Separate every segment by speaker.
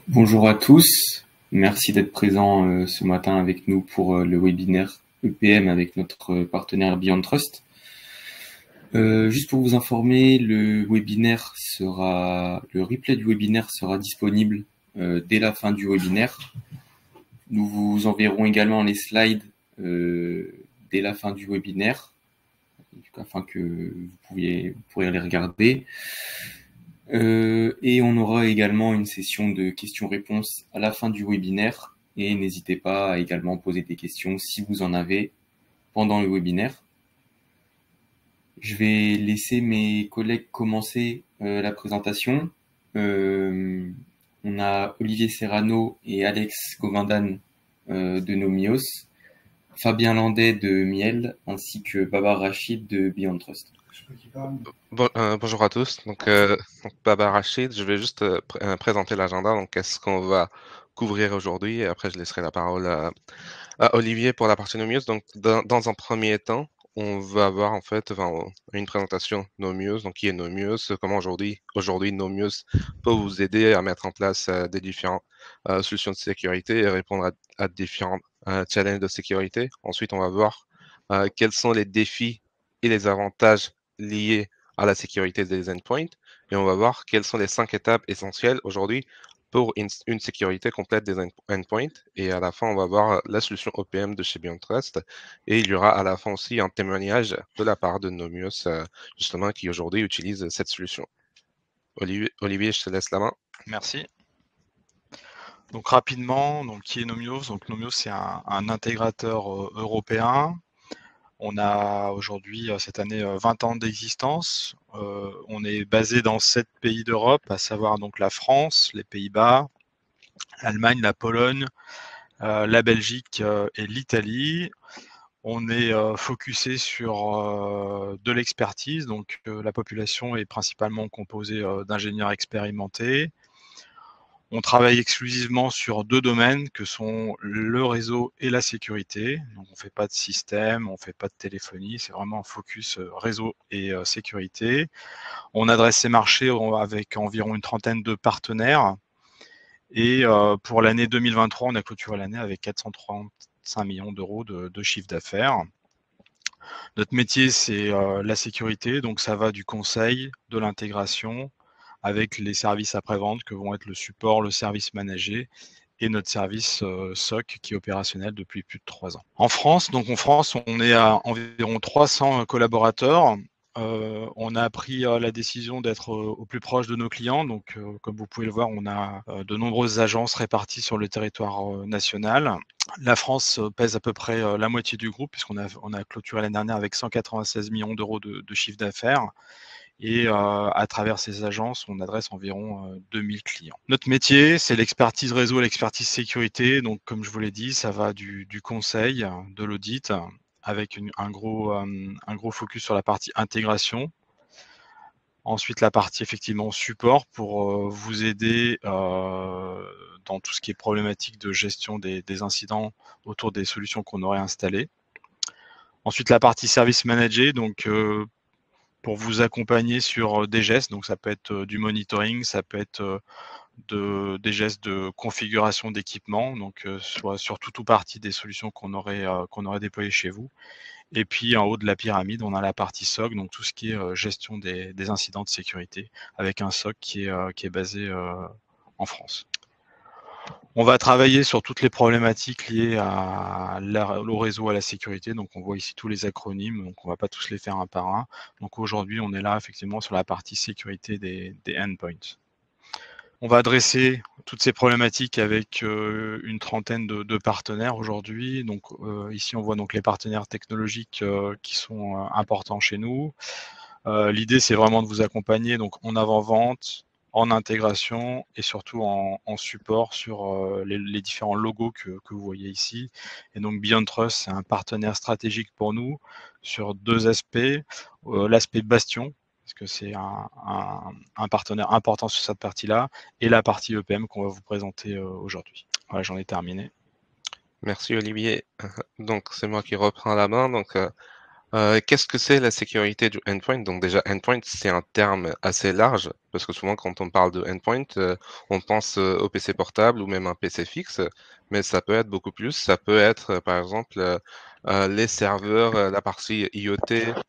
Speaker 1: Bonjour à tous, merci d'être présents ce matin avec nous pour le webinaire EPM avec notre partenaire Beyond Trust. Juste pour vous informer, le replay du webinaire sera disponible dès la fin du webinaire. Nous vous enverrons également les slides dès la fin du webinaire, afin que vous pourrez les regarder. Et on aura également une session de questions-réponses à la fin du webinaire. Et n'hésitez pas à également poser des questions si vous en avez pendant le webinaire. Je vais laisser mes collègues commencer la présentation. On a Olivier Serrano et Alex Govindan de Nomios, Fabien Landais de Miel, ainsi que Babar Rachid de Beyond Trust.
Speaker 2: Bonjour à tous, donc Babar Rachid, je vais juste présenter l'agenda, donc qu'est-ce qu'on va couvrir aujourd'hui, et après je laisserai la parole à Olivier pour la partie Nomios. Donc dans un premier temps, on va avoir en fait une présentation Nomios, donc qui est Nomios, comment aujourd'hui Nomios peut vous aider à mettre en place des différentes solutions de sécurité et répondre à différents challenges de sécurité. Ensuite, on va voir quels sont les défis et les avantages liés à la sécurité des endpoints, et on va voir quelles sont les 5 étapes essentielles aujourd'hui pour une sécurité complète des endpoints. Et à la fin, on va voir la solution OPM de chez Beyond Trust. Et il y aura à la fin aussi un témoignage de la part de Nomios, justement, qui aujourd'hui utilise cette solution. Olivier, je te laisse la main.
Speaker 3: Merci. Donc rapidement, qui est Nomios? Donc Nomios, c'est un intégrateur européen. On a aujourd'hui, cette année, 20 ans d'existence. On est basé dans 7 pays d'Europe, à savoir donc la France, les Pays-Bas, l'Allemagne, la Pologne, la Belgique et l'Italie. On est focusé sur de l'expertise, donc la population est principalement composée d'ingénieurs expérimentés. On travaille exclusivement sur 2 domaines que sont le réseau et la sécurité. Donc on ne fait pas de système, on ne fait pas de téléphonie, c'est vraiment un focus réseau et sécurité. On adresse ces marchés avec environ une trentaine de partenaires. Et pour l'année 2023, on a clôturé l'année avec 435 millions d'euros de chiffre d'affaires. Notre métier, c'est la sécurité, donc ça va du conseil, de l'intégration, avec les services après-vente que vont être le support, le service managé et notre service SOC qui est opérationnel depuis plus de 3 ans. En France, on est à environ 300 collaborateurs. On a pris la décision d'être au plus proche de nos clients. Donc, comme vous pouvez le voir, on a de nombreuses agences réparties sur le territoire national. La France pèse à peu près la moitié du groupe, puisqu'on a clôturé l'année dernière avec 196 millions d'euros de chiffre d'affaires. Et à travers ces agences, on adresse environ 2000 clients. Notre métier, c'est l'expertise réseau et l'expertise sécurité. Donc, comme je vous l'ai dit, ça va du conseil, de l'audit, avec un gros focus sur la partie intégration. Ensuite, la partie effectivement support pour vous aider dans tout ce qui est problématique de gestion des incidents autour des solutions qu'on aurait installées. Ensuite, la partie service managé, donc pour vous accompagner sur des gestes, donc ça peut être du monitoring, ça peut être des gestes de configuration d'équipement, donc soit sur tout ou partie des solutions qu'on aurait déployées chez vous. Et puis en haut de la pyramide, on a la partie SOC, donc tout ce qui est gestion des incidents de sécurité, avec un SOC qui est basé en France. On va travailler sur toutes les problématiques liées au réseau, à la sécurité. Donc, on voit ici tous les acronymes. Donc, on ne va pas tous les faire un par un. Donc, aujourd'hui, on est là effectivement sur la partie sécurité des endpoints. On va adresser toutes ces problématiques avec une trentaine de partenaires aujourd'hui. Donc, ici, on voit donc les partenaires technologiques qui sont importants chez nous. L'idée, c'est vraiment de vous accompagner donc en avant-vente, en intégration et surtout en support sur les différents logos que vous voyez ici. Et donc Beyond Trust, c'est un partenaire stratégique pour nous sur 2 aspects. L'aspect Bastion, parce que c'est un partenaire important sur cette partie-là, et la partie EPM qu'on va vous présenter aujourd'hui. Voilà, j'en ai terminé.
Speaker 2: Merci Olivier. Donc c'est moi qui reprends la main. Donc Qu'est-ce que c'est la sécurité du endpoint? Donc déjà, endpoint, c'est un terme assez large parce que souvent quand on parle de endpoint, on pense au PC portable ou même un PC fixe, mais ça peut être beaucoup plus. Ça peut être, par exemple, les serveurs, la partie IoT,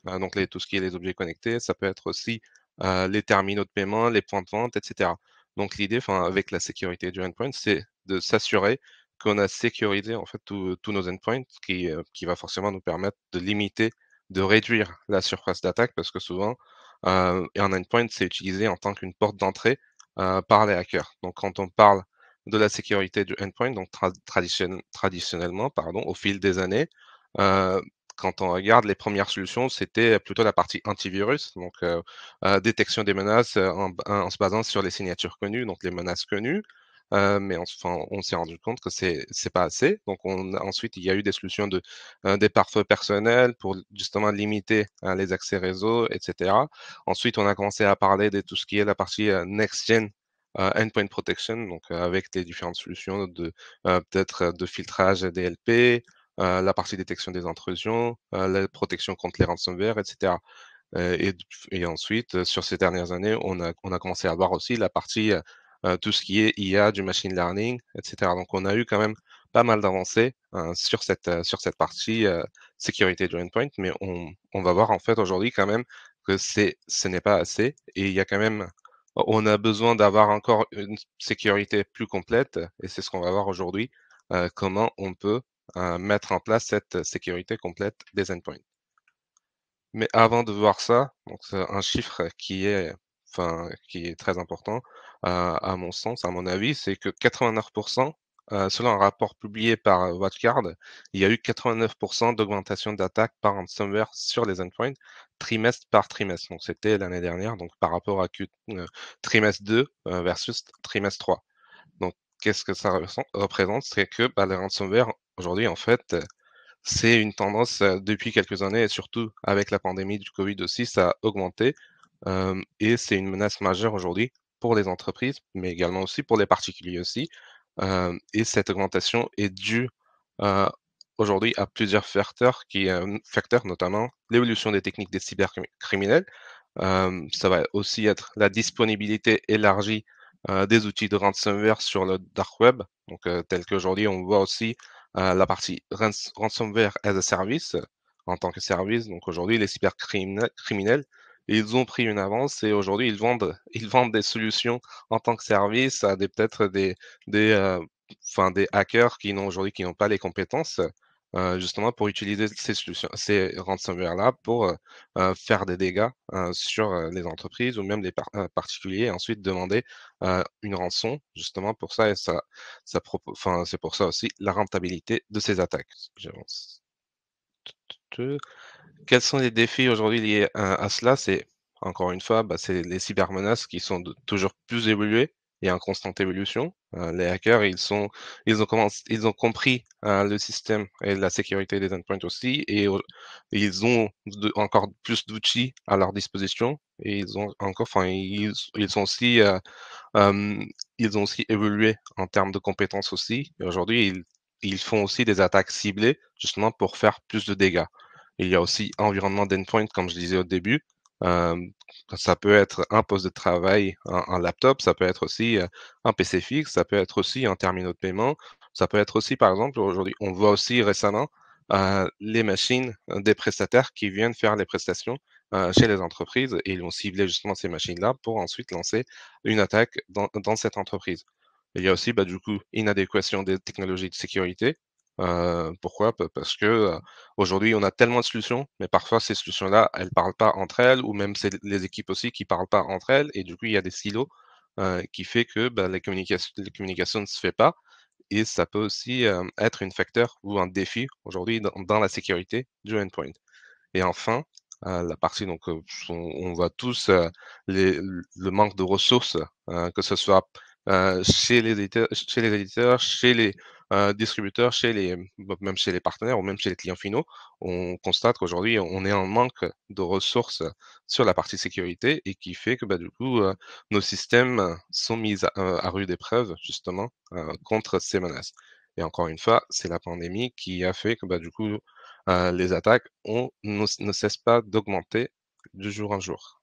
Speaker 2: donc tout ce qui est les objets connectés. Ça peut être aussi les terminaux de paiement, les points de vente, etc. Donc l'idée, enfin, avec la sécurité du endpoint, c'est de s'assurer qu'on a sécurisé en fait tous nos endpoints, qui va forcément nous permettre de limiter, de réduire la surface d'attaque parce que souvent, un endpoint, c'est utilisé en tant qu'une porte d'entrée, par les hackers. Donc quand on parle de la sécurité du endpoint, donc traditionnellement, pardon, au fil des années, heu, quand on regarde les premières solutions, c'était plutôt la partie antivirus, donc détection des menaces, en se basant sur les signatures connues, donc les menaces connues. Mais enfin, on s'est rendu compte que c'est pas assez. Donc ensuite, il y a eu des solutions des pare-feux personnels pour justement limiter, les accès réseau et cetera. Ensuite, on a commencé à parler de tout ce qui est la partie, next gen, endpoint protection, donc avec les différentes solutions peut-être de filtrage DLP, la partie détection des intrusions, la protection contre les ransomware et cetera. Et ensuite, sur ces dernières années, on a commencé à voir aussi la partie, tout ce qui est IA, du machine learning et cetera. Donc on a eu quand même pas mal d'avancées, sur cette partie, sécurité du endpoint, mais on va voir en fait aujourd'hui quand même que ce n'est pas assez et il y a quand même on a besoin d'avoir encore une sécurité plus complète et c'est ce qu'on va voir aujourd'hui, comment on peut, mettre en place cette sécurité complète des endpoints. Mais avant de voir ça, donc c'est un chiffre qui est très important, à mon sens, à mon avis, c'est que 89 selon un rapport publié par, Watchguard, il y a eu 89 d'augmentation d'attaques par ransomware sur les endpoints, trimestre par trimestre. Donc c'était l'année dernière, donc par rapport à trimestre 2, versus trimestre 3. Donc qu'est-ce que ça représente? C'est que, bah, les ransomware aujourd'hui, en fait, c'est une tendance, depuis quelques années et surtout avec la pandémie du Covid aussi, ça a augmenté, et c'est une menace majeure aujourd'hui pour les entreprises, mais également aussi pour les particuliers aussi, et cette augmentation est due, heu, aujourd'hui à plusieurs facteurs, notamment l'évolution des techniques des cybercriminels. Ça va aussi être la disponibilité élargie, des outils de ransomware sur le dark web, donc tel qu'aujourd'hui on voit aussi, la partie ransomware as a service, en tant que service. Donc aujourd'hui les criminels, ils ont pris une avance et aujourd'hui ils vendent des solutions en tant que service à peut-être des, des hackers qui n'ont pas les compétences, justement pour utiliser ces ransomware-là pour, faire des dégâts, sur, les entreprises ou même les particuliers et ensuite demander, une rançon justement pour ça et c'est pour ça aussi la rentabilité de ces attaques. J'avance. Quels sont les défis aujourd'hui liés à cela? C'est encore une fois, bah, c'est les cybermenaces qui sont toujours plus évoluées et en constante évolution. Les hackers, ils ont compris le système et la sécurité des endpoints aussi, ils ont encore plus d'outils à leur disposition et ils sont aussi ils ont aussi évolué en termes de compétences aussi. Et aujourd'hui, ils font aussi des attaques ciblées justement pour faire plus de dégâts. Il y a aussi environnement d'endpoint, comme je disais au début. Hem, Ça peut être un poste de travail, un laptop, ça peut être aussi, un PC fixe, ça peut être aussi un terminal de paiement, ça peut être aussi, par exemple, aujourd'hui, on voit aussi récemment, les machines, des prestataires qui viennent faire les prestations, chez les entreprises et ils vont cibler justement ces machines-là pour ensuite lancer une attaque dans cette entreprise. Il y a aussi, bah, du coup, inadéquation des technologies de sécurité. Pourquoi? Parce que, aujourd'hui, on a tellement de solutions, mais parfois ces solutions-là, elles parlent pas entre elles ou même c'est les équipes aussi qui parlent pas entre elles et du coup, il y a des silos, qui fait que, bah, les communications ne se fait pas et ça peut aussi, être un facteur ou un défi aujourd'hui dans la sécurité du endpoint. Et enfin, la partie donc, on voit tous, le manque de ressources, que ce soit, chez les éditeurs, chez les, distributeurs, même chez les partenaires ou même chez les clients finaux. On constate qu'aujourd'hui, on est en manque de ressources sur la partie sécurité et qui fait que, bah, du coup, nos systèmes sont mis à rude épreuve justement, contre ces menaces. Et encore une fois, c'est la pandémie qui a fait que, bah, du coup, les attaques ne cessent pas d'augmenter du jour en jour.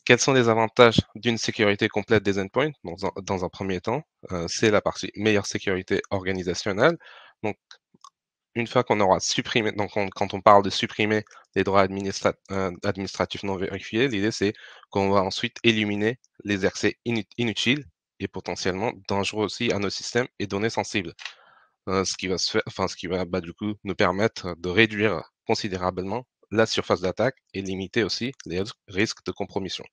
Speaker 2: Quels sont les avantages d'une sécurité complète des endpoints? Dans un premier temps, c'est la partie meilleure sécurité organisationnelle. Donc, une fois qu'on aura supprimé, donc quand on parle de supprimer les droits administratifs non vérifiés, l'idée c'est qu'on va ensuite éliminer les accès inutiles et potentiellement dangereux aussi à nos systèmes et données sensibles. Ce qui va ce qui va du coup nous permettre de réduire considérablement la surface d'attaque et limiter aussi les risques de compromission.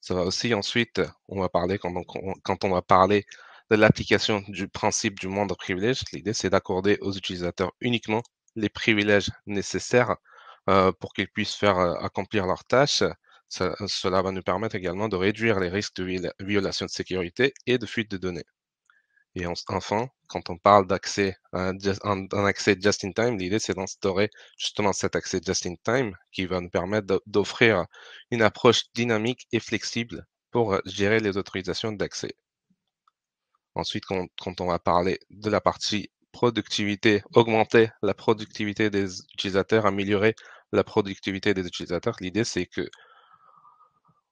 Speaker 2: Ça va aussi ensuite, on va parler quand on va parler de l'application du principe du moindre privilège, l'idée c'est d'accorder aux utilisateurs uniquement les privilèges nécessaires pour qu'ils puissent faire accomplir leurs tâches. Cela va nous permettre également de réduire les risques de violation de sécurité et de fuite de données. Et enfin, quand on parle d'accès, un accès just-in-time, l'idée c'est d'instaurer justement cet accès just-in-time qui va nous permettre d'offrir une approche dynamique et flexible pour gérer les autorisations d'accès. Ensuite, quand on va parler de la partie productivité, augmenter la productivité des utilisateurs, améliorer la productivité des utilisateurs, l'idée c'est que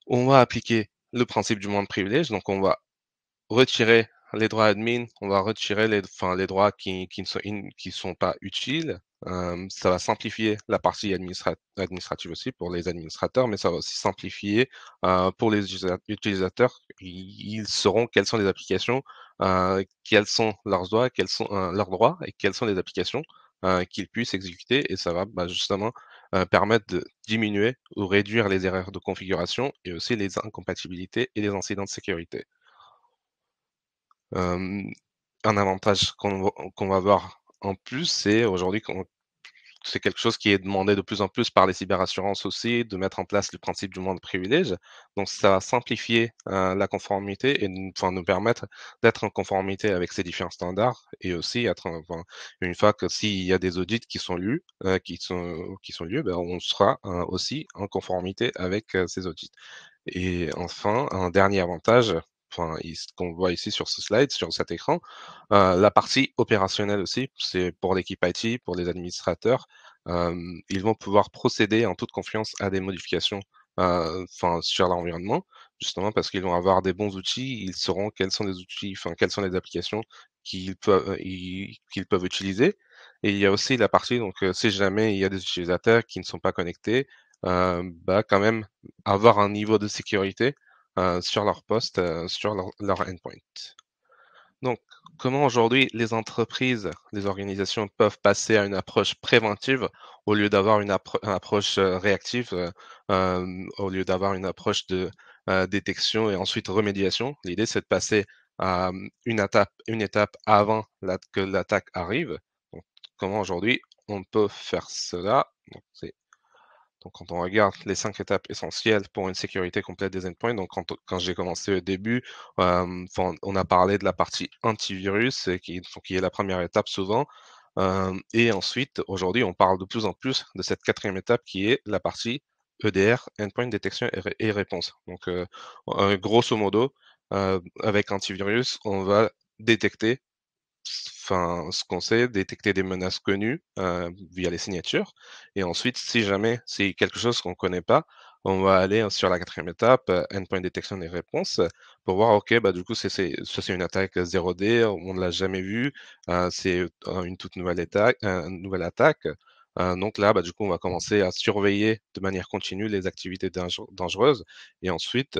Speaker 2: on va appliquer le principe du moindre privilège, donc on va retirer les droits admin, on va retirer les droits qui ne sont pas utiles. Ça va simplifier la partie administrative aussi pour les administrateurs, mais ça va aussi simplifier pour les utilisateurs. Ils sauront quelles sont les applications, quels sont leurs droits, et quelles sont les applications qu'ils puissent exécuter. Et ça va justement permettre de diminuer ou réduire les erreurs de configuration et aussi les incompatibilités et les incidents de sécurité. Un avantage qu'on va voir en plus, c'est aujourd'hui c'est quelque chose qui est demandé de plus en plus par les cyberassurances aussi, de mettre en place le principe du moindre privilège. Donc ça va simplifier la conformité et nous permettre d'être en conformité avec ces différents standards et aussi une fois que s'il y a des audits qui sont lus, on sera aussi en conformité avec ces audits. Et enfin, un dernier avantage, qu'on voit ici sur ce slide, sur cet écran, la partie opérationnelle aussi, c'est pour l'équipe IT, pour les administrateurs, ils vont pouvoir procéder en toute confiance à des modifications sur l'environnement, justement parce qu'ils vont avoir des bons outils, ils sauront quels sont les outils, quelles sont les applications qu'ils peuvent utiliser. Et il y a aussi la partie, donc si jamais il y a des utilisateurs qui ne sont pas connectés, quand même avoir un niveau de sécurité sur leur poste, sur leur endpoint. Donc, comment aujourd'hui les entreprises, les organisations peuvent passer à une approche préventive au lieu d'avoir une approche réactive, au lieu d'avoir une approche de détection et ensuite remédiation. L'idée, c'est de passer à une étape avant que l'attaque arrive. Donc, comment aujourd'hui on peut faire cela? Donc, quand on regarde les 5 étapes essentielles pour une sécurité complète des endpoints, donc quand j'ai commencé au début, on a parlé de la partie antivirus qui est la première étape souvent. Et ensuite, aujourd'hui, on parle de plus en plus de cette 4e étape qui est la partie EDR, Endpoint Detection et Réponse. Donc, grosso modo, avec antivirus, on va détecter ce qu'on sait, détecter des menaces connues via les signatures. Et ensuite, si jamais c'est quelque chose qu'on ne connaît pas, on va aller sur la 4e étape, endpoint detection et réponse, pour voir, OK, du coup, ça c'est une attaque 0D, on ne l'a jamais vue, c'est une toute nouvelle attaque. Donc là, du coup, on va commencer à surveiller de manière continue les activités dangereuses et ensuite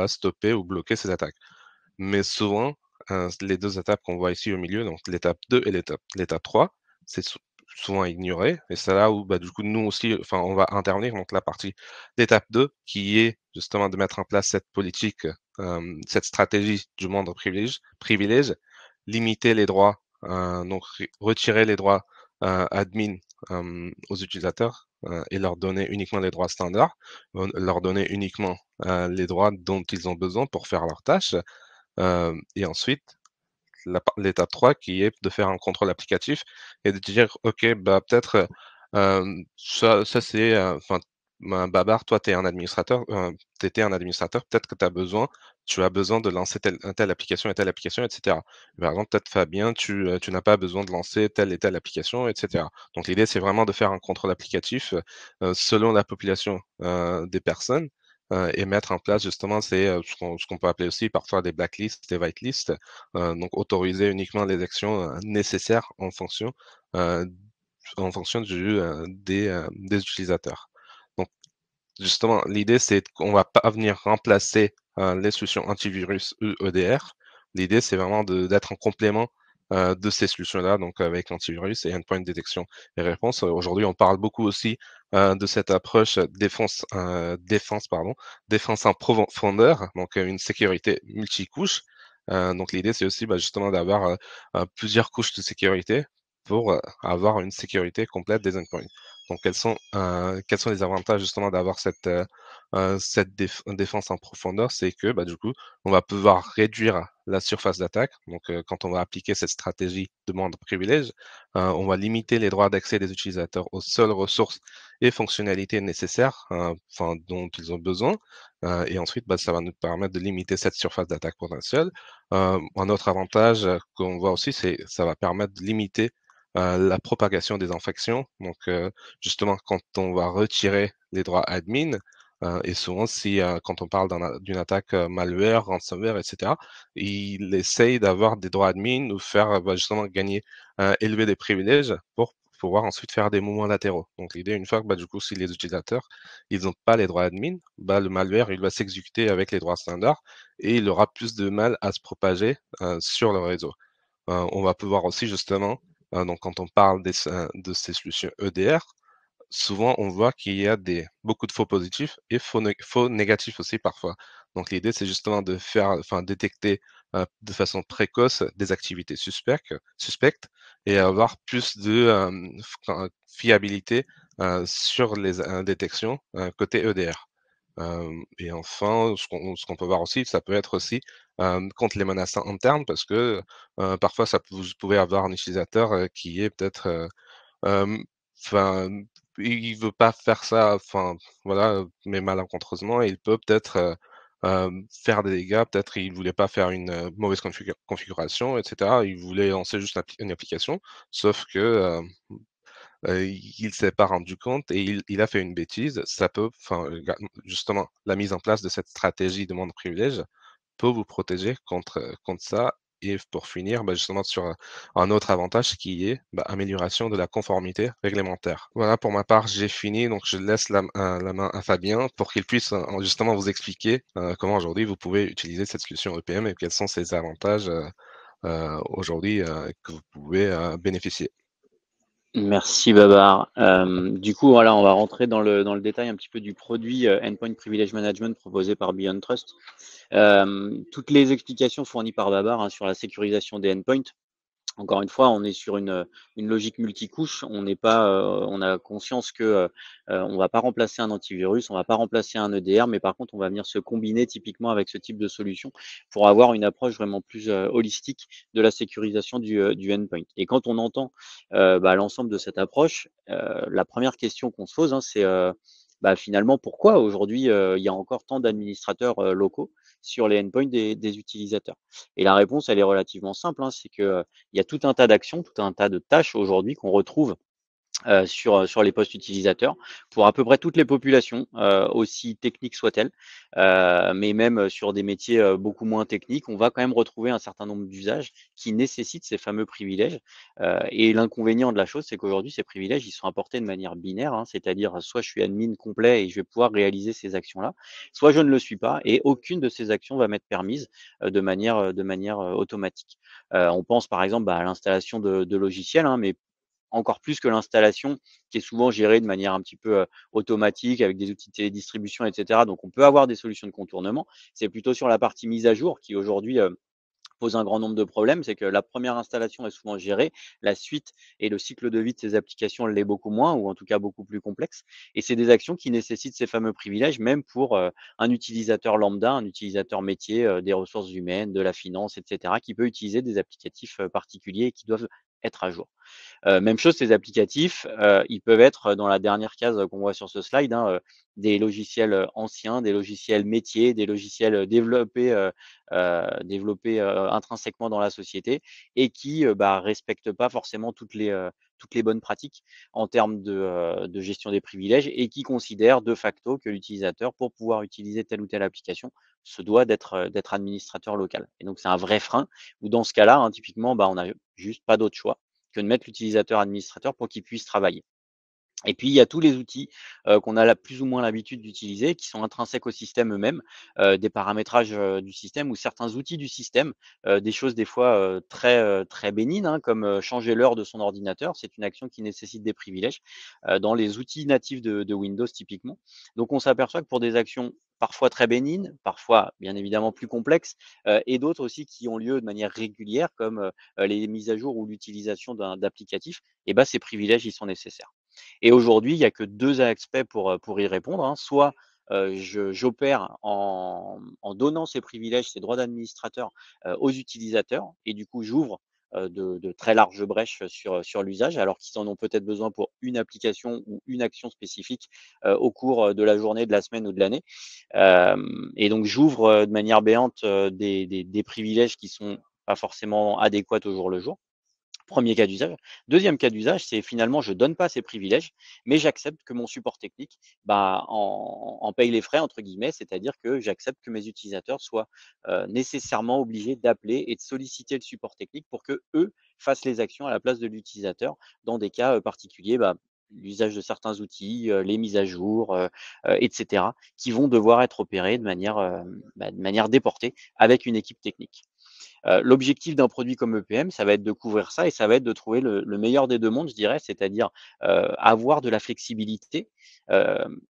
Speaker 2: stopper ou bloquer ces attaques. Mais souvent, les 2 étapes qu'on voit ici au milieu, donc l'étape 2 et l'étape 3, c'est souvent ignoré et c'est là où, du coup, nous aussi, on va intervenir. Donc l'étape 2 qui est justement de mettre en place cette politique, cette stratégie du moindre privilège, limiter les droits, donc retirer les droits, admin, aux utilisateurs, et leur donner uniquement les droits standards, leur donner uniquement, les droits dont ils ont besoin pour faire leurs tâches. Et ensuite, l'étape 3 qui est de faire un contrôle applicatif et de dire: «OK, peut-être, ça c'est, Babar, toi, tu étais un administrateur, peut-être que tu as besoin de lancer telle application et telle application, etc. Par exemple, peut-être Fabien, tu n'as pas besoin de lancer telle et telle application, etc. Donc l'idée, c'est vraiment de faire un contrôle applicatif selon la population des personnes et mettre en place justement ce qu'on peut appeler aussi parfois des blacklists, des whitelists, donc autoriser uniquement les actions nécessaires euh, en fonction des utilisateurs. Donc, justement, l'idée, c'est qu'on va pas venir remplacer les solutions antivirus ou EDR. L'idée, c'est vraiment d'être en complément de ces solutions-là, donc avec l'antivirus et endpoint détection et réponse. Aujourd'hui, on parle beaucoup aussi de cette approche défense en profondeur, donc une sécurité multicouche. Donc l'idée, c'est aussi justement d'avoir plusieurs couches de sécurité pour avoir une sécurité complète des endpoints. Donc, quels sont les avantages justement d'avoir cette défense en profondeur? C'est que du coup, on va pouvoir réduire la surface d'attaque. Donc, quand on va appliquer cette stratégie de demande privilège, on va limiter les droits d'accès des utilisateurs aux seules ressources et fonctionnalités nécessaires, dont ils ont besoin. Et ensuite, ça va nous permettre de limiter cette surface d'attaque potentielle. Un autre avantage qu'on voit aussi, c'est que ça va permettre de limiter la propagation des infections. Donc, justement, quand on va retirer les droits admin, et souvent, quand on parle d'une attaque malware, ransomware, etc., il essaye d'avoir des droits admin ou faire justement élever des privilèges pour pouvoir ensuite faire des mouvements latéraux. Donc, l'idée, une fois que du coup, si les utilisateurs ils n'ont pas les droits admin, le malware il va s'exécuter avec les droits standards et il aura plus de mal à se propager sur le réseau. On va pouvoir aussi justement, donc quand on parle de ces solutions EDR, souvent on voit qu'il y a beaucoup de faux positifs et faux négatifs aussi parfois. Donc l'idée, c'est justement de détecter de façon précoce des activités suspectes et avoir plus de fiabilité sur les détections côté EDR. Et enfin, ce qu'on peut voir aussi, ça peut être aussi contre les menaces internes parce que parfois, vous pouvez avoir un utilisateur qui est peut-être Hem, enfin, il veut pas faire ça, voilà, mais malencontreusement, il peut peut-être, faire des dégâts. Peut-être il voulait pas faire une, mauvaise configuration et cetera. Il voulait lancer juste une application, sauf que, il s'est pas rendu compte et il a fait une bêtise. Ça peut justement, la mise en place de cette stratégie de demande privilège peut vous protéger contre ça et pour finir, justement sur un autre avantage qui est amélioration de la conformité réglementaire. Voilà, pour ma part, j'ai fini, donc je laisse la main à Fabien pour qu'il puisse justement vous expliquer comment aujourd'hui vous pouvez utiliser cette solution EPM et quels sont ses avantages aujourd'hui que vous pouvez bénéficier.
Speaker 4: Merci Babar. Du coup, voilà, on va rentrer dans le détail un petit peu du produit Endpoint Privilege Management proposé par Beyond Trust. Toutes les explications fournies par Babar sur la sécurisation des endpoints. Encore une fois, on est sur une logique multicouche. On n'est pas, on a conscience que on va pas remplacer un antivirus, on va pas remplacer un EDR, mais par contre, on va venir se combiner typiquement avec ce type de solution pour avoir une approche vraiment plus holistique de la sécurisation du endpoint. Et quand on entend l'ensemble de cette approche, la première question qu'on se pose, c'est finalement pourquoi aujourd'hui il y a encore tant d'administrateurs locaux sur les endpoints des utilisateurs. Et la réponse, elle est relativement simple, c'est que il y a tout un tas d'actions, tout un tas de tâches aujourd'hui qu'on retrouve sur les postes utilisateurs pour à peu près toutes les populations, aussi techniques soient-elles, mais même sur des métiers beaucoup moins techniques, on va quand même retrouver un certain nombre d'usages qui nécessitent ces fameux privilèges. Et l'inconvénient de la chose, c'est qu'aujourd'hui, ces privilèges, ils sont apportés de manière binaire, c'est-à-dire soit je suis admin complet et je vais pouvoir réaliser ces actions-là, soit je ne le suis pas et aucune de ces actions va m'être permise de manière automatique. On pense par exemple à l'installation de logiciels, mais encore plus que l'installation qui est souvent gérée de manière un petit peu automatique avec des outils de télédistribution, et cetera. Donc on peut avoir des solutions de contournement. C'est plutôt sur la partie mise à jour qui aujourd'hui pose un grand nombre de problèmes. C'est que la première installation est souvent gérée, la suite et le cycle de vie de ces applications l'est beaucoup moins ou en tout cas beaucoup plus complexe. Et c'est des actions qui nécessitent ces fameux privilèges même pour un utilisateur lambda, un utilisateur métier des ressources humaines, de la finance, et cetera, qui peut utiliser des applicatifs particuliers et qui doivent être à jour. Même chose, ces applicatifs, ils peuvent être dans la dernière case qu'on voit sur ce slide, hein, des logiciels anciens, des logiciels métiers, des logiciels développés intrinsèquement dans la société et qui respectent pas forcément toutes les bonnes pratiques en termes de gestion des privilèges et qui considèrent de facto que l'utilisateur, pour pouvoir utiliser telle ou telle application, se doit d'être administrateur local. Et donc c'est un vrai frein où dans ce cas-là, hein, typiquement, on n'a juste pas d'autre choix que de mettre l'utilisateur administrateur pour qu'il puisse travailler. Et puis, il y a tous les outils qu'on a plus ou moins l'habitude d'utiliser, qui sont intrinsèques au système eux-mêmes, des paramétrages du système ou certains outils du système, des choses des fois très bénignes, hein, comme changer l'heure de son ordinateur. C'est une action qui nécessite des privilèges dans les outils natifs de Windows typiquement. Donc, on s'aperçoit que pour des actions parfois très bénignes, parfois bien évidemment plus complexes, et d'autres aussi qui ont lieu de manière régulière, comme les mises à jour ou l'utilisation d'applicatifs, et ces privilèges, ils sont nécessaires. Et aujourd'hui, il y a que 2 aspects pour y répondre, hein. Soit, j'opère en donnant ces privilèges, ces droits d'administrateur, aux utilisateurs et du coup, j'ouvre, de très larges brèches sur l'usage, alors qu'ils en ont peut-être besoin pour une application ou une action spécifique, au cours, de la journée, de la semaine ou de l'année. Et donc j'ouvre, de manière béante, des privilèges qui sont pas forcément adéquats au jour le jour. Premier cas d'usage. Deuxième cas d'usage, c'est finalement je donne pas ces privilèges, mais j'accepte que mon support technique, en paye les frais entre guillemets, c'est-à-dire que j'accepte que mes utilisateurs soient nécessairement obligés d'appeler et de solliciter le support technique pour que eux fassent les actions à la place de l'utilisateur dans des cas particuliers, l'usage de certains outils, les mises à jour, etc., qui vont devoir être opérés de manière déportée avec une équipe technique. L'objectif d'un produit comme EPM, ça va être de couvrir ça et ça va être de trouver le meilleur des 2 mondes, je dirais, c'est-à-dire, avoir de la flexibilité,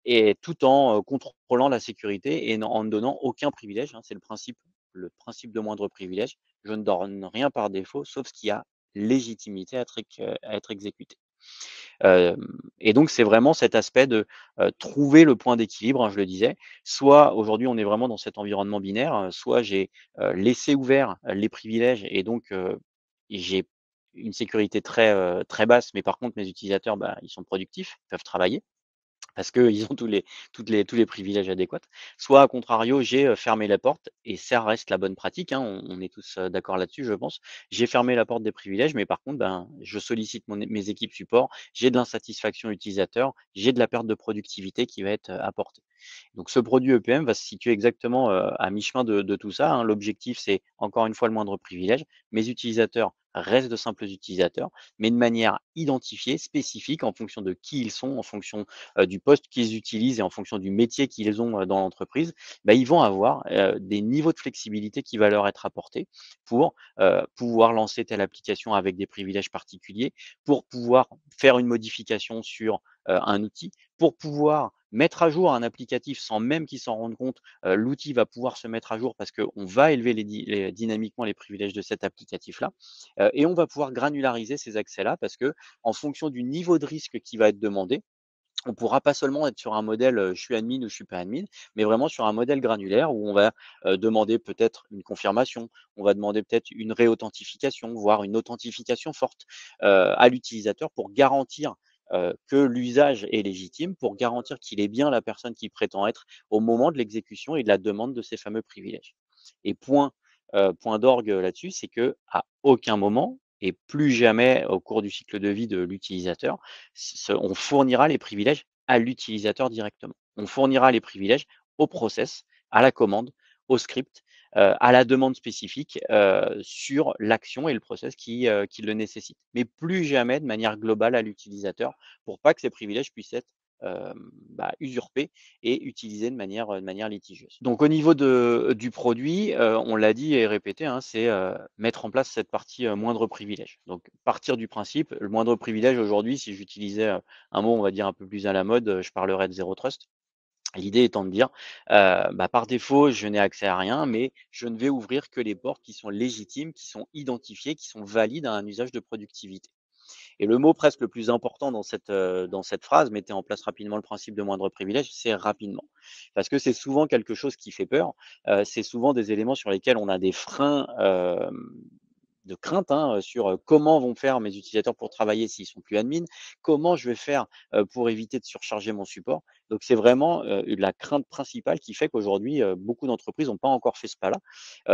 Speaker 4: et tout en, contrôlant la sécurité et en ne donnant aucun privilège, hein. C'est le principe de moindre privilège. Je ne donne rien par défaut, sauf ce qui a légitimité à être exécuté. Et donc c'est vraiment cet aspect de, trouver le point d'équilibre, hein, je le disais. Soit aujourd'hui on est vraiment dans cet environnement binaire, soit j'ai, laissé ouvert les privilèges et donc, j'ai une sécurité très basse, mais par contre mes utilisateurs, ils sont productifs, ils peuvent travailler parce qu'ils ont tous les privilèges adéquats. Soit à contrario, j'ai, fermé la porte et ça reste la bonne pratique, hein, on est tous, d'accord là-dessus, je pense. J'ai fermé la porte des privilèges, mais par contre, je sollicite mes équipes support, j'ai de l'insatisfaction utilisateur, j'ai de la perte de productivité qui va être, apportée. Donc ce produit EPM va se situer exactement, à mi-chemin de tout ça, hein. L'objectif, c'est encore une fois le moindre privilège. Mes utilisateurs restent de simples utilisateurs, mais de manière identifiée, spécifique, en fonction de qui ils sont, en fonction, du poste qu'ils utilisent et en fonction du métier qu'ils ont, dans l'entreprise, ils vont avoir, des niveaux de flexibilité qui va leur être apportés pour, pouvoir lancer telle application avec des privilèges particuliers, pour pouvoir faire une modification sur, un outil, pour pouvoir mettre à jour un applicatif sans même qu'ils s'en rendent compte. L'outil va pouvoir se mettre à jour parce qu'on va élever dynamiquement les privilèges de cet applicatif-là, et on va pouvoir granulariser ces accès-là parce que en fonction du niveau de risque qui va être demandé, on pourra pas seulement être sur un modèle, je suis admin ou je suis pas admin, mais vraiment sur un modèle granulaire où on va, demander peut-être une confirmation, on va demander peut-être une réauthentification, voire une authentification forte, à l'utilisateur pour garantir, que l'usage est légitime, pour garantir qu'il est bien la personne qu'il prétend être au moment de l'exécution et de la demande de ces fameux privilèges. Et point d'orgue là-dessus, c'est que à aucun moment et plus jamais au cours du cycle de vie de l'utilisateur, on fournira les privilèges à l'utilisateur directement. On fournira les privilèges au process, à la commande, au script, à la demande spécifique, sur l'action et le process qui le nécessite. Mais plus jamais de manière globale à l'utilisateur pour pas que ces privilèges puissent être, usurpés et utilisés de manière litigieuse. Donc au niveau du produit, on l'a dit et répété, hein, c'est, mettre en place cette partie, moindre privilège. Donc partir du principe, le moindre privilège aujourd'hui, si j'utilisais, un mot, on va dire, un peu plus à la mode, je parlerais de zéro trust. L'idée étant de dire, par défaut, je n'ai accès à rien, mais je ne vais ouvrir que les portes qui sont légitimes, qui sont identifiées, qui sont valides à un usage de productivité. Et le mot presque le plus important dans cette phrase, mettez en place rapidement le principe de moindre privilège, c'est rapidement. Parce que c'est souvent quelque chose qui fait peur, c'est souvent des éléments sur lesquels on a des freins, crainte sur comment vont faire mes utilisateurs pour travailler s'ils sont plus admin, comment je vais faire pour éviter de surcharger mon support. Donc c'est vraiment la crainte principale qui fait qu'aujourd'hui, beaucoup d'entreprises n'ont pas encore fait ce pas-là.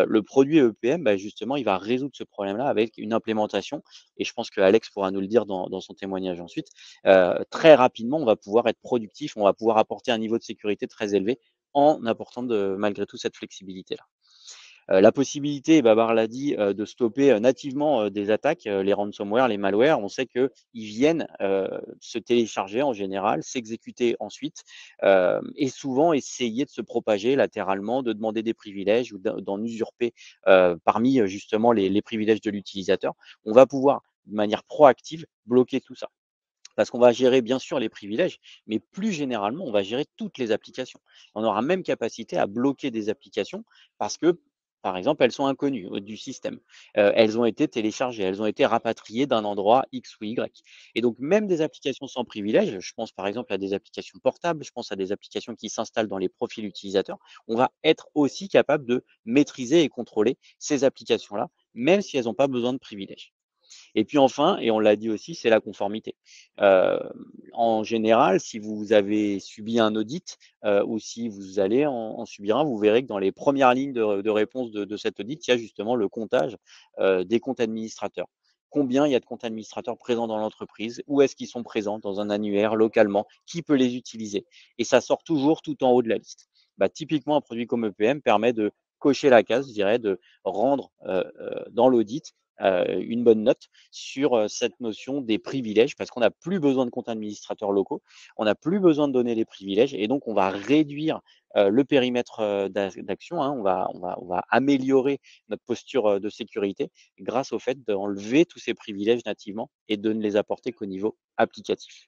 Speaker 4: Le produit EPM, bah, justement, il va résoudre ce problème-là avec une implémentation et je pense que Alex pourra nous le dire dans son témoignage ensuite. Très rapidement, on va pouvoir être productif, on va pouvoir apporter un niveau de sécurité très élevé en apportant malgré tout cette flexibilité-là. La possibilité, Babar l'a dit, de stopper nativement des attaques, les ransomware, les malwares, on sait qu'ils viennent se télécharger en général, s'exécuter ensuite et souvent essayer de se propager latéralement, de demander des privilèges ou d'en usurper parmi justement les privilèges de l'utilisateur. On va pouvoir, de manière proactive, bloquer tout ça. Parce qu'on va gérer bien sûr les privilèges, mais plus généralement, on va gérer toutes les applications. On aura même capacité à bloquer des applications parce que, par exemple, elles sont inconnues du système. Elles ont été téléchargées, elles ont été rapatriées d'un endroit X ou Y. Et donc, même des applications sans privilèges, je pense par exemple à des applications portables, je pense à des applications qui s'installent dans les profils utilisateurs, on va être aussi capable de maîtriser et contrôler ces applications-là, même si elles n'ont pas besoin de privilèges. Et puis enfin, et on l'a dit aussi, c'est la conformité. En général, si vous avez subi un audit ou si vous allez en subir un, vous verrez que dans les premières lignes de réponse de cet audit, il y a justement le comptage des comptes administrateurs. Combien il y a de comptes administrateurs présents dans l'entreprise? Où est-ce qu'ils sont présents dans un annuaire localement? Qui peut les utiliser? Et ça sort toujours tout en haut de la liste. Bah, typiquement, un produit comme EPM permet de cocher la case, je dirais, de rendre dans l'audit une bonne note sur cette notion des privilèges parce qu'on n'a plus besoin de comptes administrateurs locaux, on n'a plus besoin de donner les privilèges et donc on va réduire le périmètre d'action, on va améliorer notre posture de sécurité grâce au fait d'enlever tous ces privilèges nativement et de ne les apporter qu'au niveau applicatif.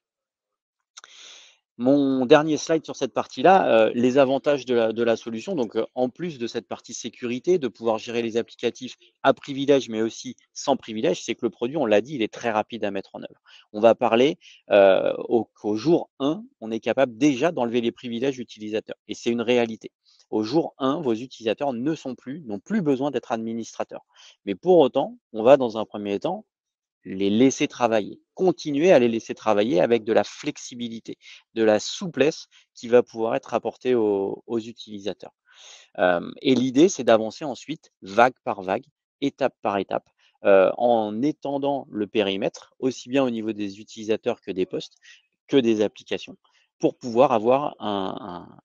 Speaker 4: Mon dernier slide sur cette partie-là, les avantages de la solution. Donc, en plus de cette partie sécurité, de pouvoir gérer les applicatifs à privilège, mais aussi sans privilège, c'est que le produit, on l'a dit, il est très rapide à mettre en œuvre. On va parler qu'au jour 1, on est capable déjà d'enlever les privilèges utilisateurs. Et c'est une réalité. Au jour 1, vos utilisateurs n'ont plus besoin d'être administrateurs. Mais pour autant, on va dans un premier temps les laisser travailler, continuer à les laisser travailler avec de la flexibilité, de la souplesse qui va pouvoir être apportée aux utilisateurs. Et l'idée, c'est d'avancer ensuite vague par vague, étape par étape, en étendant le périmètre, aussi bien au niveau des utilisateurs que des postes, que des applications, pour pouvoir avoir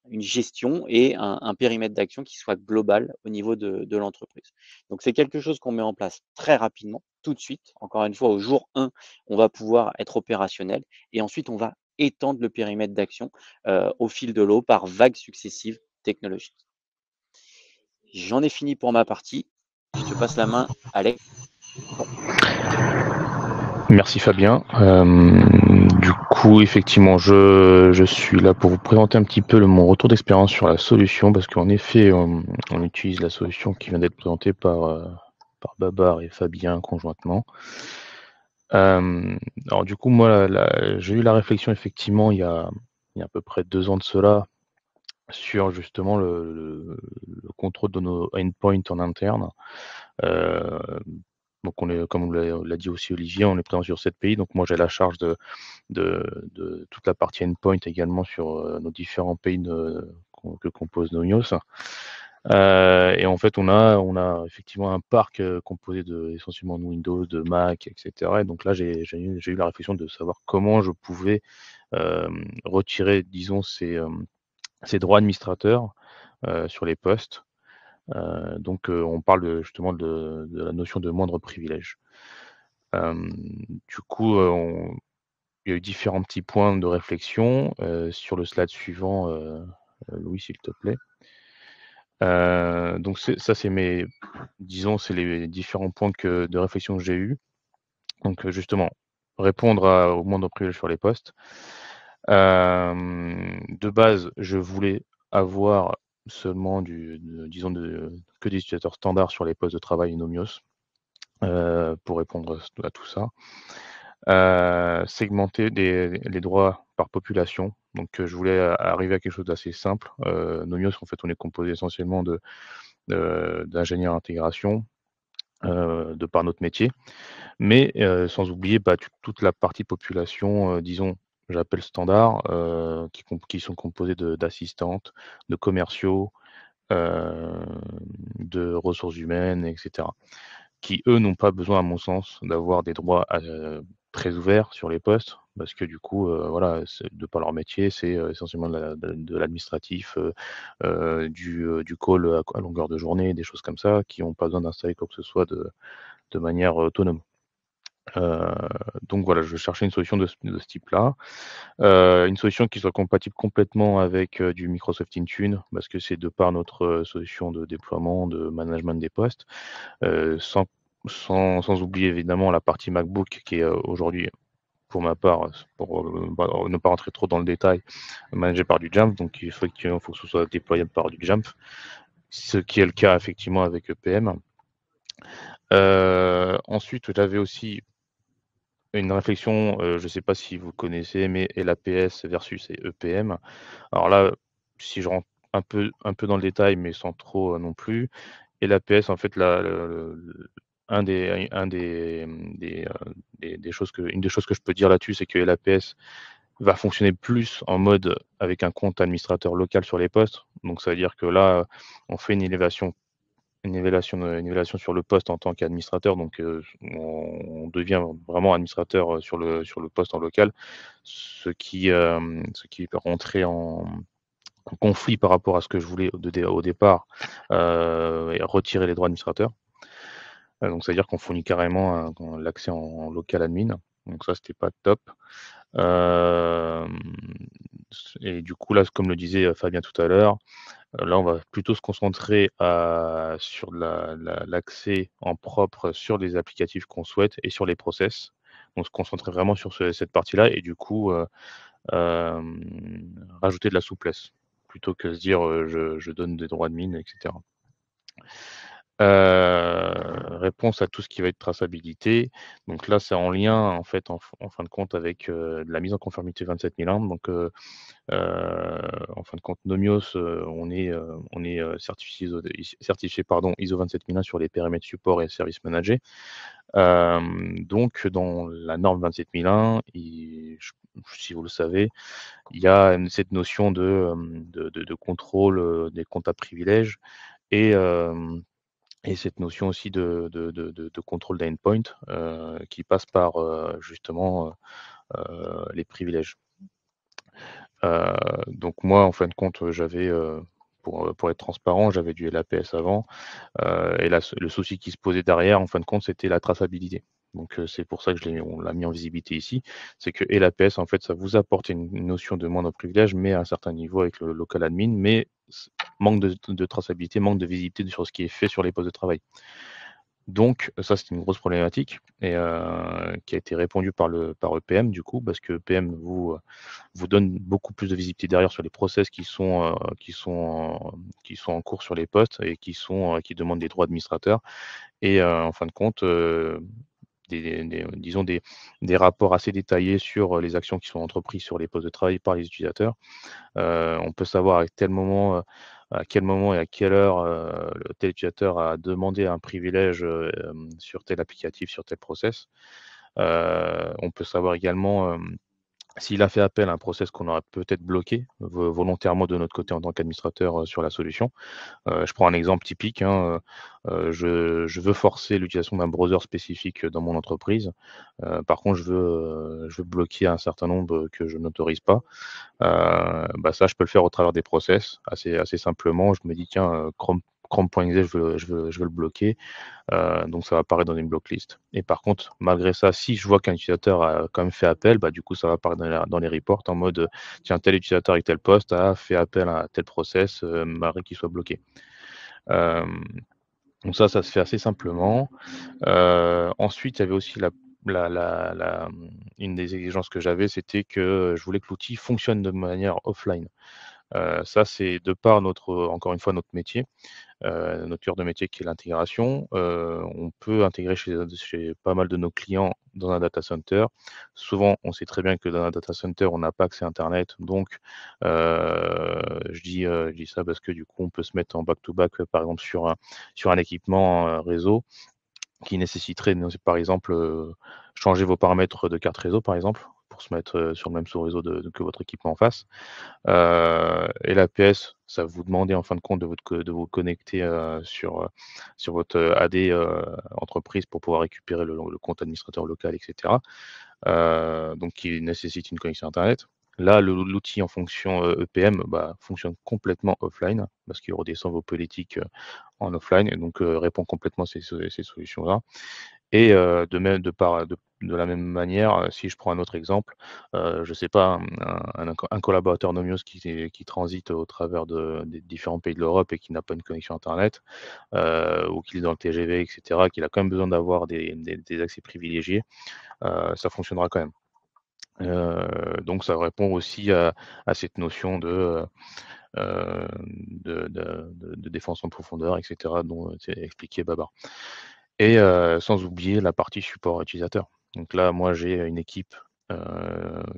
Speaker 4: une gestion et un périmètre d'action qui soit global au niveau de l'entreprise. Donc c'est quelque chose qu'on met en place très rapidement, tout de suite. Encore une fois, au jour 1, on va pouvoir être opérationnel et ensuite on va étendre le périmètre d'action au fil de l'eau par vagues successives technologiques. J'en ai fini pour ma partie. Je te passe la main, Alex.
Speaker 5: Merci Fabien. Du coup, effectivement, je suis là pour vous présenter un petit peu mon retour d'expérience sur la solution, parce qu'en effet, on utilise la solution qui vient d'être présentée par Babar et Fabien conjointement. Alors du coup, moi, j'ai eu la réflexion effectivement il y a à peu près 2 ans de cela, sur justement le contrôle de nos endpoints en interne. Donc comme l'a dit aussi Olivier, on est présent sur 7 pays. Donc moi j'ai la charge de toute la partie endpoint également sur nos différents pays que compose Nomios. Et en fait on a effectivement un parc composé essentiellement de Windows, de Mac, etc. Et donc là j'ai eu la réflexion de savoir comment je pouvais retirer, disons, ces droits administrateurs sur les postes. Donc on parle justement de la notion de moindre privilège. Du coup, il y a eu différents petits points de réflexion. Sur le slide suivant, Louis, s'il te plaît. Donc ça, c'est les différents points de réflexion que j'ai eus. Donc justement, répondre au moindre privilège sur les postes. De base, je voulais avoir seulement que des utilisateurs standards sur les postes de travail Nomios pour répondre à tout ça. Segmenter les droits par population. Donc je voulais arriver à quelque chose d'assez simple. Nomios, en fait, on est composé essentiellement d'ingénieurs intégration. de par notre métier. Mais sans oublier toute la partie population, disons, j'appelle standard, qui sont composés d'assistantes, de commerciaux, de ressources humaines, etc. Qui, eux, n'ont pas besoin, à mon sens, d'avoir des droits très ouverts sur les postes, parce que du coup, voilà, de par leur métier, c'est essentiellement de l'administratif, du call à longueur de journée, des choses comme ça, qui n'ont pas besoin d'installer quoi que ce soit de manière autonome. Donc voilà, je cherchais une solution de ce type-là. Une solution qui soit compatible complètement avec du Microsoft Intune, parce que c'est de par notre solution de déploiement, de management des postes, sans oublier évidemment la partie MacBook qui est aujourd'hui, pour ma part, pour ne pas rentrer trop dans le détail, managée par du Jamf. Donc effectivement, il faut que ce soit déployable par du Jamf, ce qui est le cas effectivement avec EPM. Ensuite, j'avais aussi une réflexion, je ne sais pas si vous connaissez, mais LAPS versus EPM. Alors là, si je rentre un peu dans le détail, mais sans trop non plus. LAPS, en fait, une des choses que je peux dire là-dessus, c'est que LAPS va fonctionner plus en mode avec un compte administrateur local sur les postes. Donc ça veut dire que là, on fait une élévation sur le poste en tant qu'administrateur, donc on devient vraiment administrateur sur le poste en local, ce qui peut rentrer en conflit par rapport à ce que je voulais au départ, et retirer les droits administrateurs. Donc c'est-à-dire qu'on fournit carrément l'accès en local admin, donc ça c'était pas top. Et du coup là, comme le disait Fabien tout à l'heure, là, on va plutôt se concentrer sur l'accès en propre sur les applicatifs qu'on souhaite et sur les process. Donc se concentrer vraiment sur cette partie-là et du coup, rajouter de la souplesse plutôt que se dire, je donne des droits admin et cetera. Réponse à tout ce qui va être traçabilité. Donc là, c'est en lien en fait, en fin de compte avec, la mise en conformité 27001. Donc en fin de compte, Nomios, on est certifié ISO 27001 sur les périmètres support et services managés. Donc dans la norme 27001, si vous le savez, il y a cette notion de contrôle des comptes à privilèges et cette notion aussi de contrôle d'endpoint qui passe par justement les privilèges. Donc moi, en fin de compte, j'avais, pour être transparent, j'avais du LAPS avant, et le souci qui se posait derrière, en fin de compte, c'était la traçabilité. Donc c'est pour ça que on l'a mis en visibilité ici. C'est que LAPS, en fait, ça vous apporte une notion de moindre privilège, mais à un certain niveau avec le local admin, mais manque de traçabilité, manque de visibilité sur ce qui est fait sur les postes de travail. Donc ça, c'est une grosse problématique et qui a été répondue par EPM du coup, parce que EPM vous donne beaucoup plus de visibilité derrière sur les process qui sont en cours sur les postes et qui demandent des droits administrateurs et en fin de compte, disons des rapports assez détaillés sur les actions qui sont entreprises sur les postes de travail par les utilisateurs. On peut savoir à quel moment et à quelle heure le tel utilisateur a demandé un privilège sur tel applicatif, sur tel process. On peut savoir également s'il a fait appel à un process qu'on aurait peut-être bloqué volontairement de notre côté en tant qu'administrateur sur la solution. Je prends un exemple typique, hein, je veux forcer l'utilisation d'un browser spécifique dans mon entreprise. Par contre, je veux bloquer un certain nombre que je n'autorise pas. Ça, je peux le faire au travers des process assez simplement. Je me dis: «Tiens, Chrome.exe, je veux le bloquer». Donc ça va apparaître dans une blocklist et par contre, malgré ça, si je vois qu'un utilisateur a quand même fait appel, du coup, ça va apparaître dans les reports en mode, tiens, tel utilisateur avec tel poste a fait appel à tel process, malgré qu'il soit bloqué. Donc ça se fait assez simplement. Ensuite, il y avait aussi une des exigences que j'avais, c'était que je voulais que l'outil fonctionne de manière offline. Ça, c'est de par encore une fois, notre métier. Notre cœur de métier qui est l'intégration. On peut intégrer chez pas mal de nos clients dans un data center. Souvent, on sait très bien que dans un data center, on n'a pas accès à internet. Donc, je dis ça parce que du coup, on peut se mettre en back-to-back, par exemple, sur un équipement réseau. qui nécessiterait, par exemple, changer vos paramètres de carte réseau, par exemple, pour se mettre sur le même sous-réseau que votre équipement en face. Et l'APS, ça vous demandait en fin de compte de vous connecter sur votre AD entreprise pour pouvoir récupérer le compte administrateur local, etc. Donc qui nécessite une connexion Internet. Là, l'outil en fonction EPM fonctionne complètement offline parce qu'il redescend vos politiques en offline et donc répond complètement à ces solutions-là. Et de la même manière, si je prends un autre exemple, je ne sais pas, un collaborateur Nomios qui transite au travers des différents pays de l'Europe et qui n'a pas une connexion internet, ou qu'il est dans le TGV et cetera, qu'il a quand même besoin d'avoir des accès privilégiés, ça fonctionnera quand même. Donc ça répond aussi à cette notion de défense en profondeur et cetera dont c'est expliqué Babar. Et sans oublier la partie support utilisateur. Donc là, moi, j'ai une équipe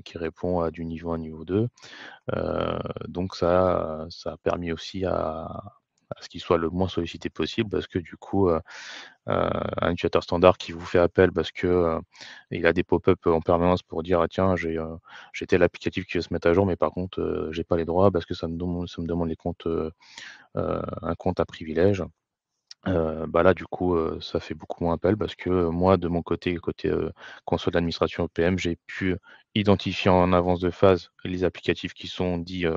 Speaker 5: qui répond à du niveau 1, niveau 2. Donc ça a permis aussi à ce qu'il soit le moins sollicité possible parce que du coup, un utilisateur standard qui vous fait appel parce que il a des pop-up en permanence pour dire: «Ah tiens, j'ai tel applicatif qui veut se mettre à jour, mais par contre, j'ai pas les droits parce que ça me demande les comptes, un compte à privilège». Là, du coup, ça fait beaucoup moins appel parce que moi, de mon côté, console d'administration EPM, j'ai pu identifier en avance de phase les applicatifs qui sont dits, heu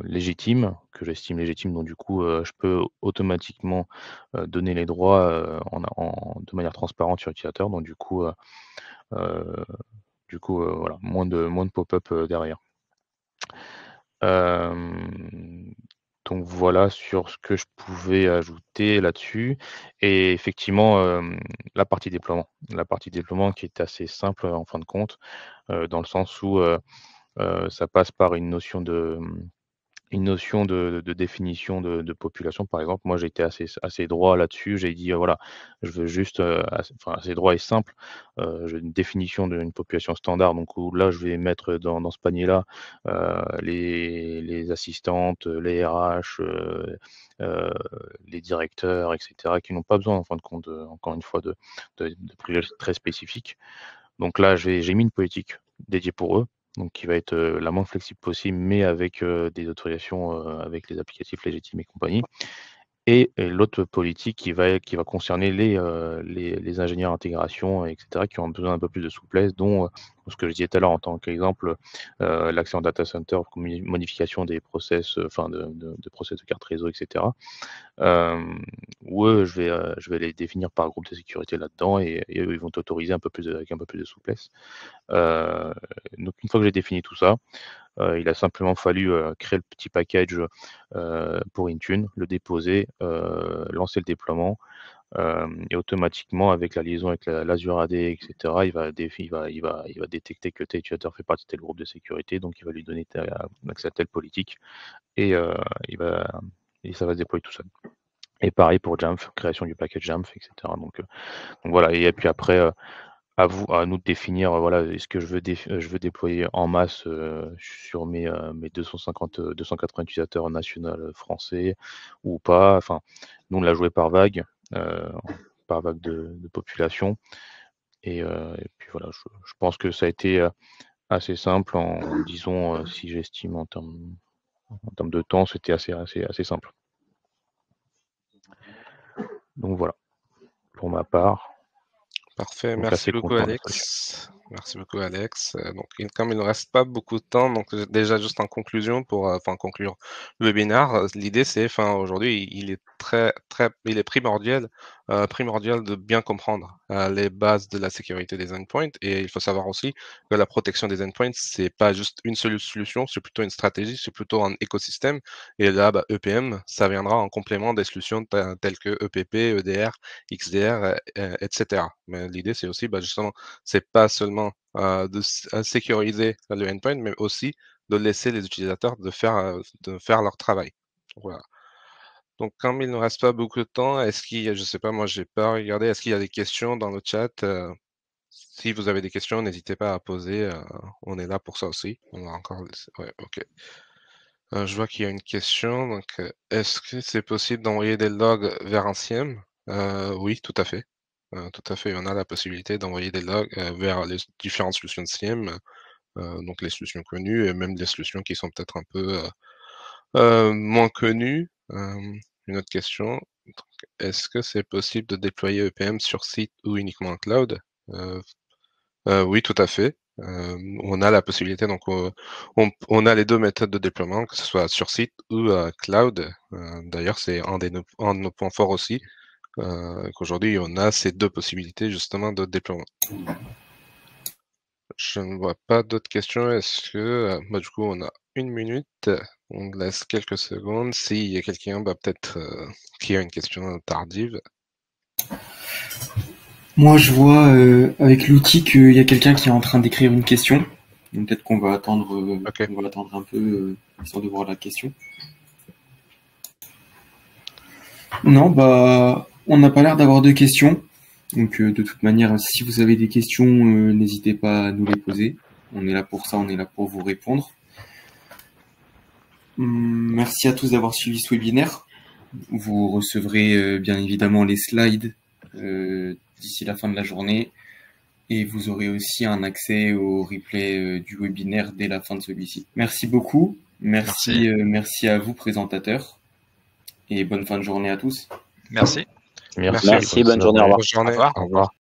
Speaker 5: légitimes, que j'estime légitimes. Donc du coup, je peux automatiquement, donner les droits, de manière transparente sur l'utilisateur. Donc heu, voilà, moins de pop-up, derrière. Hem, donc voilà sur ce que je pouvais ajouter là-dessus et effectivement, la partie déploiement. La partie déploiement qui est assez simple en fin de compte, dans le sens où, ça passe par une notion de définition de population, par exemple. Moi, j'ai été assez droit là-dessus. J'ai dit, voilà, je veux juste, assez droit et simple. J'ai une définition d'une population standard, donc où là, je vais mettre dans ce panier-là, les assistantes, les RH, les directeurs et cetera, qui n'ont pas besoin, en fin de compte, encore une fois, de privilèges très spécifiques. Donc là, j'ai mis une politique dédiée pour eux, donc qui va être, la moins flexible possible, mais avec, des autorisations, avec les applicatifs légitimes et compagnie. Et l'autre politique qui va concerner les ingénieurs intégration et cetera, qui ont besoin d'un peu plus de souplesse, dont, ce que je disais tout à l'heure en tant qu'exemple, l'accès en data center, modification des process, enfin de process de carte réseau et cetera. Où eux, je vais les définir par groupe de sécurité là-dedans et eux, ils vont t'autoriser avec un peu plus de souplesse. Heu, donc une fois que j'ai défini tout ça, il a simplement fallu, créer le petit package, pour Intune, le déposer, lancer le déploiement, et automatiquement avec la liaison avec l'Azure AD et cetera, il va détecter que tel utilisateur fait partie de tel groupe de sécurité, donc il va lui donner accès à telle politique et il va et ça va se déployer tout seul. Et pareil pour Jamf, création du package Jamf et cetera. Donc voilà et puis après, à nous de définir, voilà, est-ce que je veux déployer en masse, sur mes 280 utilisateurs national, français ou pas? Enfin, nous on l'a joué heu, par vague de population et puis voilà, je pense que ça a été, assez simple en disons, si j'estime en termes de temps, c'était assez simple. Donc voilà, pour ma part.
Speaker 2: Parfait,
Speaker 5: Donc
Speaker 2: merci
Speaker 5: assez
Speaker 2: beaucoup
Speaker 5: content de la solution.
Speaker 2: Alex. Merci beaucoup Alex. Donc comme il ne reste pas beaucoup de temps, donc déjà juste en conclusion pour conclure le webinaire, l'idée c'est aujourd'hui il est primordial de bien comprendre les bases de la sécurité des endpoints et il faut savoir aussi que la protection des endpoints c'est pas juste une seule solution, c'est plutôt une stratégie, c'est plutôt un écosystème et là EPM ça viendra en complément des solutions telles que EPP, EDR, XDR, etc. Mais l'idée, c'est aussi, justement, c'est pas seulement de sécuriser le endpoint, mais aussi de laisser les utilisateurs de faire leur travail. Voilà. Donc, comme il ne reste pas beaucoup de temps, est-ce qu'il y a, je sais pas, moi, j'ai pas regardé, est-ce qu'il y a des questions dans le chat? Si vous avez des questions, n'hésitez pas à poser. On est là pour ça aussi. On va encore ouais, ok. Je vois qu'il y a une question. Donc, est-ce que c'est possible d'envoyer des logs vers un SIEM? Oui, tout à fait. Tout à fait, on a la possibilité d'envoyer des logs vers les différentes solutions de SIEM, donc les solutions connues et même des solutions qui sont peut-être un peu moins connues. Une autre question, est-ce que c'est possible de déployer EPM sur site ou uniquement en cloud? Oui, tout à fait. On a la possibilité, donc on a les deux méthodes de déploiement, que ce soit sur site ou cloud. D'ailleurs, c'est un de nos points forts aussi, qu'aujourd'hui on a ces deux possibilités justement de déploiement. Je ne vois pas d'autres questions. Est-ce que, du coup, on a 1 minute. On laisse quelques secondes. S'il y a quelqu'un, peut-être qui a une question tardive.
Speaker 1: Moi, je vois avec l'outil qu'il y a quelqu'un qui est en train d'écrire une question. Donc peut-être qu'on va attendre,
Speaker 2: Ok.
Speaker 1: on va attendre un peu histoire de voir la question. Non, on n'a pas l'air d'avoir de questions. Donc de toute manière, si vous avez des questions, n'hésitez pas à nous les poser. On est là pour ça, on est là pour vous répondre. Merci à tous d'avoir suivi ce webinaire. Vous recevrez bien évidemment les slides d'ici la fin de la journée et vous aurez aussi un accès au replay du webinaire dès la fin de celui-ci. Merci beaucoup. Merci à vous, présentateurs, et bonne fin de journée à tous.
Speaker 3: Merci.
Speaker 4: Merci, bonne journée, au revoir.
Speaker 2: Bonne journée.
Speaker 3: Au revoir.
Speaker 5: Au revoir.